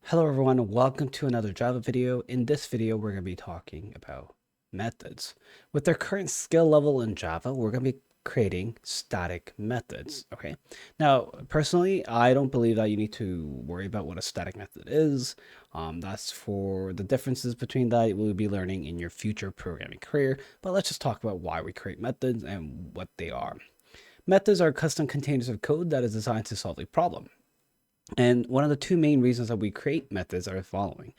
Hello everyone, welcome to another Java video. In this video, we're going to be talking about methods. With our current skill level in Java, we're going to be creating static methods, okay? Now, personally, I don't believe that you need to worry about what a static method is. That's for the differences between that we'll be learning in your future programming career, but let's just talk about why we create methods and what they are. Methods are custom containers of code that is designed to solve a problem. And one of the two main reasons that we create methods are the following.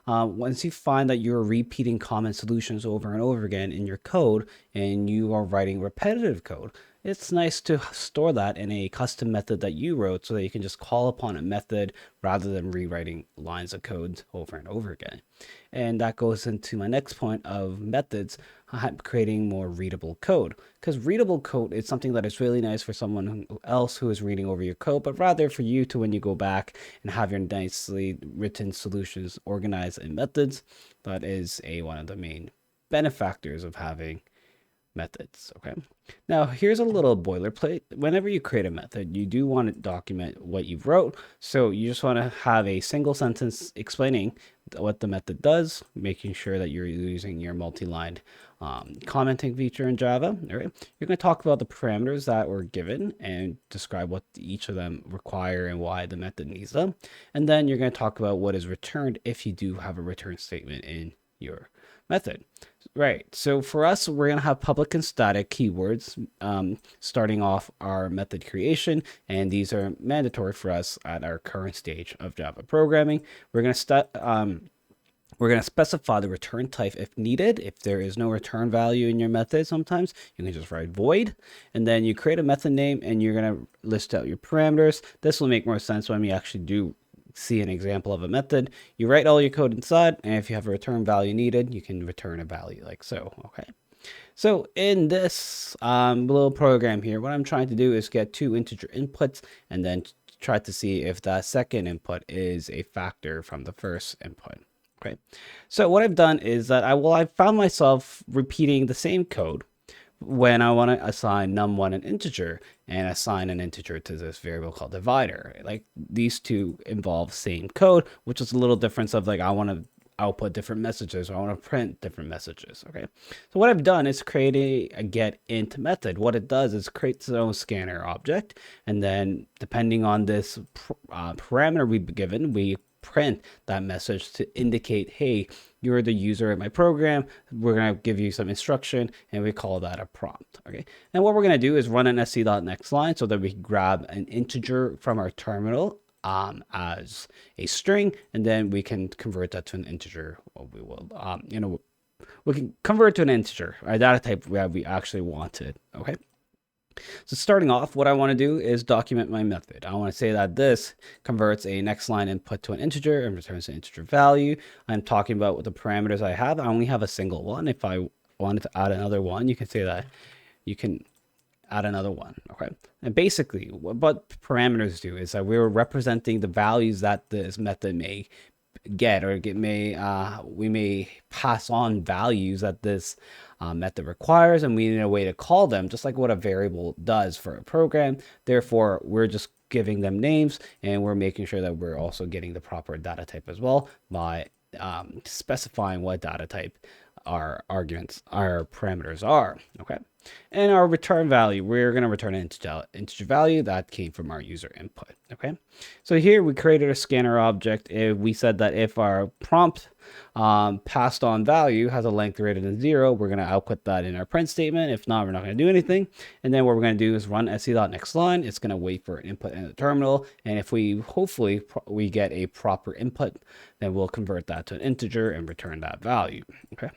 Once you find that you're repeating common solutions over and over again in your code and you are writing repetitive code, it's nice to store that in a custom method that you wrote so that you can just call upon a method rather than rewriting lines of code over and over again. And that goes into my next point of methods, creating more readable code. Because readable code is something that is really nice for someone else who is reading over your code, but rather for you to, when you go back and have your nicely written solutions organized in methods, that is one of the main benefactors of having methods. Okay. Now here's a little boilerplate. Whenever you create a method, you do want to document what you wrote. So you just want to have a single sentence explaining what the method does, making sure that you're using your multi-line commenting feature in Java. All right. You're going to talk about the parameters that were given and describe what each of them require and why the method needs them. And then you're going to talk about what is returned if you do have a return statement in your method. Right. So for us, we're going to have public and static keywords starting off our method creation. And these are mandatory for us at our current stage of Java programming. We're going to specify the return type if needed. If there is no return value in your method, sometimes you can just write void. And then you create a method name and you're going to list out your parameters. This will make more sense when we actually do see an example of a method. You write all your code inside, and if you have a return value needed, you can return a value like so. Okay. So in this little program here, what I'm trying to do is get two integer inputs and then try to see if that second input is a factor from the first input. Okay. So what I've done is that I found myself repeating the same code when I want to assign num1 an integer and assign an integer to this variable called divider. Like these two involve same code, which is a little difference of like I want to output different messages or I want to print different messages. Okay. So what I've done is create a get int method. What it does is creates its own scanner object. And then depending on this parameter we've given, we print that message to indicate, hey, you're the user of my program. We're going to give you some instruction and we call that a prompt. Okay. And what we're going to do is run an sc.next line so that we can grab an integer from our terminal as a string, and then we can convert that to an integer. Well, we will, we can convert to an integer, our data type that we actually wanted. Okay. So starting off, what I want to do is document my method. I want to say that this converts a next line input to an integer and returns an integer value. I'm talking about what the parameters I have. I only have a single one. If I wanted to add another one, you can say that you can add another one. Okay. And basically what parameters do is that we're representing the values that this method may get, or we may pass on values that this method requires, and we need a way to call them, just like what a variable does for a program. Therefore, we're just giving them names, and we're making sure that we're also getting the proper data type as well by specifying what data type our arguments, our parameters are. Okay. And our return value, we're going to return an integer value that came from our user input. Okay. So here we created a scanner object. We said that if our prompt passed on value has a length greater than 0, we're going to output that in our print statement. If not, we're not going to do anything. And then what we're going to do is run sc.next line. It's going to wait for an input in the terminal. And if we hopefully we get a proper input, then we'll convert that to an integer and return that value. Okay.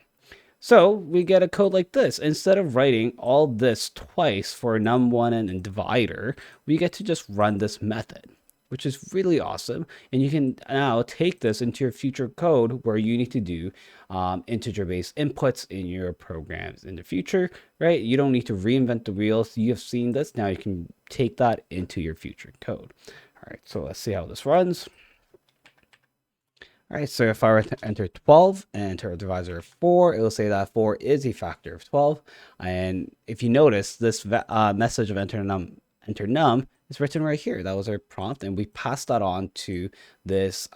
So we get a code like this. Instead of writing all this twice for num1 and divider, we get to just run this method, which is really awesome. And you can now take this into your future code where you need to do integer-based inputs in your programs in the future, right? You don't need to reinvent the wheel. So you have seen this. Now you can take that into your future code. All right, so let's see how this runs. All right, so if I were to enter 12 and enter a divisor of 4, it will say that 4 is a factor of 12. And if you notice, this message of enter enter num is written right here. That was our prompt, and we passed that on to this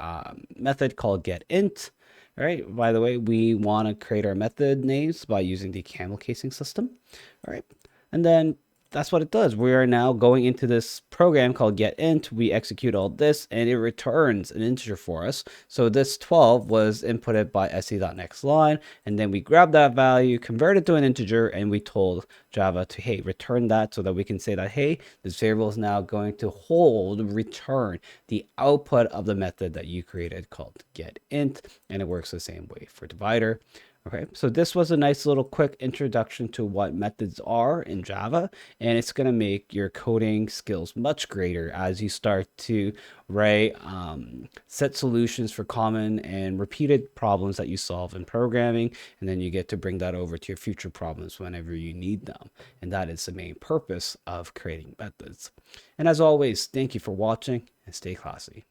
method called getInt. All right, by the way, we want to create our method names by using the camel casing system. All right, and then that's what it does. We are now going into this program called getInt. We execute all this and it returns an integer for us. So this 12 was inputted by se.nextLine, and then we grab that value, convert it to an integer, and we told Java to, hey, return that, so that we can say that, hey, this variable is now going to return the output of the method that you created called getInt, and it works the same way for divider. Okay, so this was a nice little quick introduction to what methods are in Java, and it's going to make your coding skills much greater as you start to write set solutions for common and repeated problems that you solve in programming, and then you get to bring that over to your future problems whenever you need them. And that is the main purpose of creating methods. And as always, thank you for watching and stay classy.